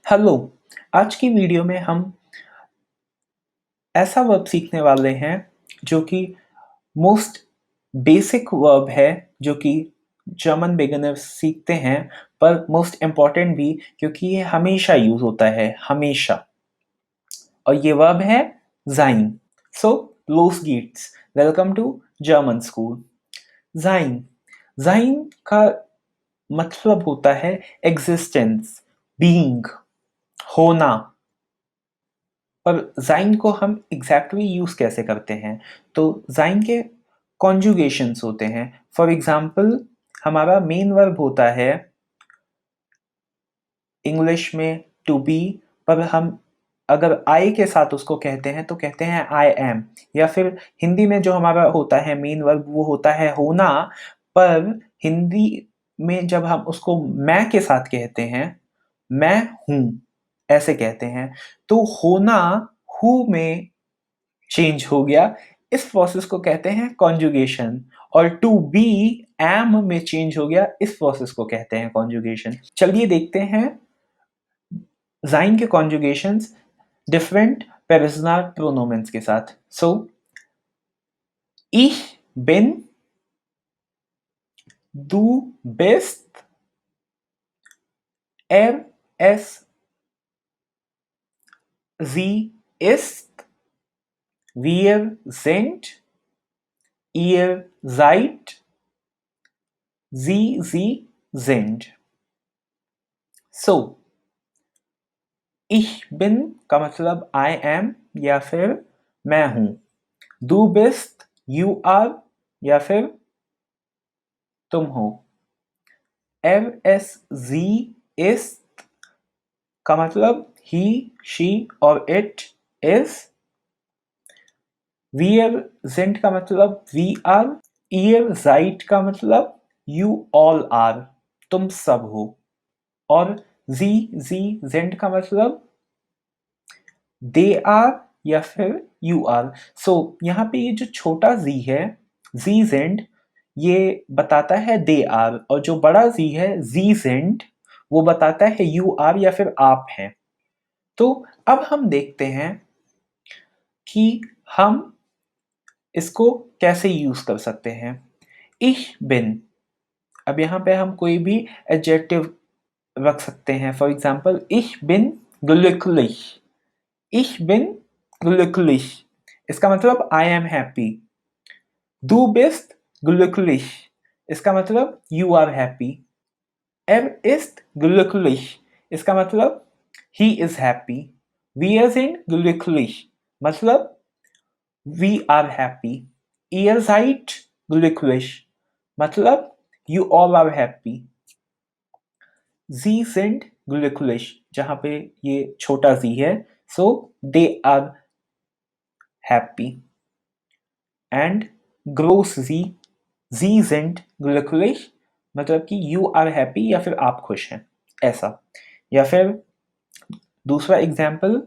Hello, आज की video में हम ऐसा वर्ब सीखने वाले हैं जो कि मोस्ट बेसिक वर्ब है जो कि जर्मन बिगिनर्स सीखते हैं पर मोस्ट इम्पॉर्टेंट भी क्योंकि ये हमेशा यूज होता है हमेशा और ये वर्ब है sein। सो los geht's, welcome to German school. sein sein का मतलब होता है एग्जिस्टेंस, बीइंग, होना। पर ज़ाइन को हम एग्जैक्टली यूज़ कैसे करते हैं? तो ज़ाइन के कॉन्जुगेशंस होते हैं। फॉर एग्जाम्पल हमारा मेन वर्ब होता है इंग्लिश में टू बी, पर हम अगर आई के साथ उसको कहते हैं तो कहते हैं आई एम। या फिर हिंदी में जो हमारा होता है मेन वर्ब वो होता है होना, पर हिंदी में जब हम उसको मैं के साथ कहते हैं, मैं हूँ ऐसे कहते हैं, तो होना हु में चेंज हो गया। इस प्रोसेस को कहते हैं कॉन्जुगेशन। और टू बी एम में चेंज हो गया, इस प्रोसेस को कहते हैं कॉन्जुगेशन। चलिए देखते हैं ज़ाइन के कॉन्जुगेशंस डिफरेंट पेरिसनल प्रोनोमेंस के साथ। सो ich bin, du bist, es, sie ist, wir sind, ihr seid, sie sind। So ich bin का मतलब I am या फिर मैं हूं। Du bist you are या फिर तुम हो। sie ist का मतलब he she और it is। wir sind का मतलब we are। ihr seid का मतलब you all are, तुम सब हो। और sie sind का मतलब दे आर या फिर यू आर। सो यहाँ पे ये जो छोटा जी है जी जेंड, ये बताता है दे आर, और जो बड़ा जी है जी जेंड, वो बताता है यू आर या फिर आप हैं। तो अब हम देखते हैं कि हम इसको कैसे यूज कर सकते हैं। ich bin, अब यहाँ पे हम कोई भी एडजेक्टिव रख सकते हैं। For example ich bin glücklich, ich bin glücklich, इसका मतलब I am happy. Du bist glücklich, इसका मतलब you are happy. ist glücklich, इसका मतलब he is happy। Wir sind glücklich, मतलब we are happy। Ihr seid glücklich, मतलब you all are happy। Sie sind glücklich, जहाँ पे ये छोटा z है, so they are happy। And ग्रोस जी sind glücklich, मतलब कि यू आर हैप्पी या फिर आप खुश हैं ऐसा। या फिर दूसरा example,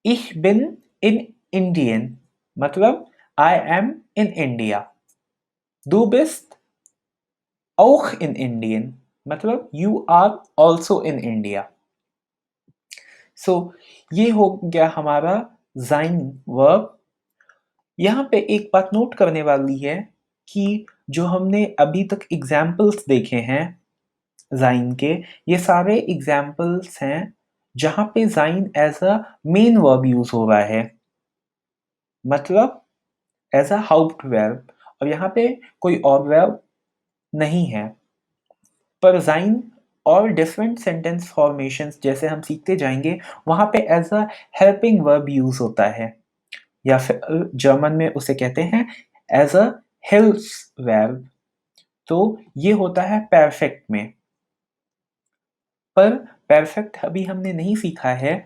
ich bin in Indien, मतलब I am in India. Du bist auch in Indien, मतलब you are also in India. So ये हो गया हमारा जाइन वर्ब। यहाँ पे एक बात नोट करने वाली है कि जो हमने अभी तक एग्जाम्पल्स देखे हैं ज़ाइन के, ये सारे एग्जाम्पल्स हैं जहाँ पे ज़ाइन as a main verb use हो रहा है, मतलब एज अ हाउप्टवर्ब, और यहाँ पे कोई और वर्ब नहीं है। पर ज़ाइन और डिफरेंट सेंटेंस फॉर्मेशंस जैसे हम सीखते जाएंगे, वहाँ पे as a helping verb use होता है, या फिर जर्मन में उसे कहते हैं एज अ हेल्प्स वर्ब। तो ये होता है परफेक्ट में। पर परफेक्ट अभी हमने नहीं सीखा है,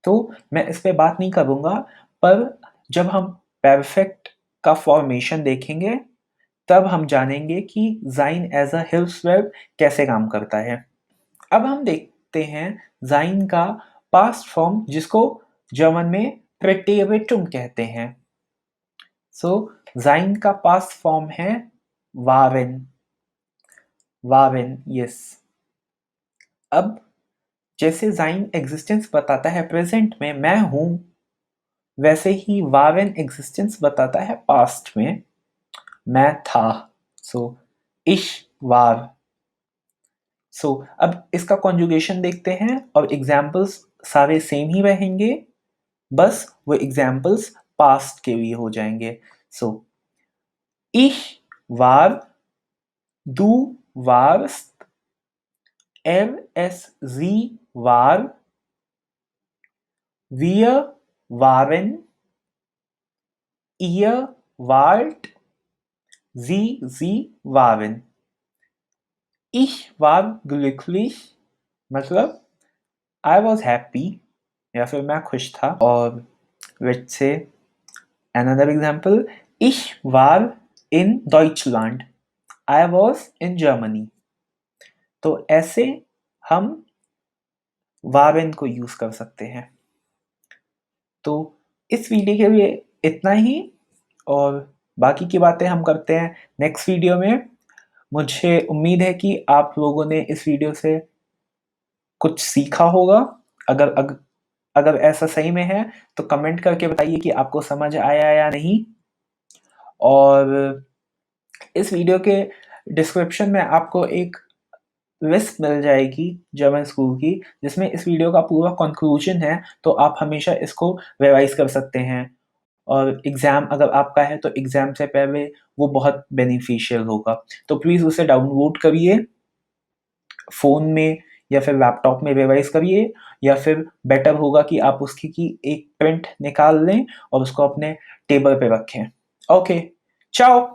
तो मैं इस पे बात नहीं करूँगा। पर जब हम परफेक्ट का फॉर्मेशन देखेंगे, तब हम जानेंगे कि ज़ाइन एज अ हेल्प्स वर्ब कैसे काम करता है। अब हम देखते हैं ज़ाइन का पास्ट फॉर्म, जिसको जर्मन में प्रेटेरिटुम कहते हैं। सो ज़ाइन का पास्ट फॉर्म है वारेन। Warren, yes. अब जैसे sein एग्जिस्टेंस बताता है प्रेजेंट में, मैं हूं, वैसे ही waren एग्जिस्टेंस बताता है पास्ट में, मैं था। सो ich war। सो अब इसका कॉन्जुगेशन देखते हैं और एग्जाम्पल्स सारे सेम ही रहेंगे, बस वो एग्जाम्पल्स पास्ट के लिए हो जाएंगे। सो ich war, du warst, sie war, wir waren, ihr wart, sie waren। Ich war glücklich मतलब I was happy या फिर मैं खुश था। और let's say another example, ich war in Deutschland, I was in Germany। तो ऐसे हम waren को यूज कर सकते हैं। तो इस वीडियो के लिए इतना ही, और बाकी की बातें हम करते हैं नेक्स्ट वीडियो में। मुझे उम्मीद है कि आप लोगों ने इस वीडियो से कुछ सीखा होगा। अगर ऐसा सही में है तो कमेंट करके बताइए कि आपको समझ आया या नहीं। और इस वीडियो के डिस्क्रिप्शन में आपको एक लिस्ट मिल जाएगी जर्मन स्कूल की, जिसमें इस वीडियो का पूरा कंक्लूजन है, तो आप हमेशा इसको रिवाइज कर सकते हैं। और एग्ज़ाम अगर आपका है तो एग्ज़ाम से पहले वो बहुत बेनिफिशियल होगा। तो प्लीज़ उसे डाउनलोड करिए, फ़ोन में या फिर लैपटॉप में रिवाइज करिए, या फिर बेटर होगा कि आप उसकी की एक प्रिंट निकाल लें और उसको अपने टेबल पे रखें। ओके, चाओ।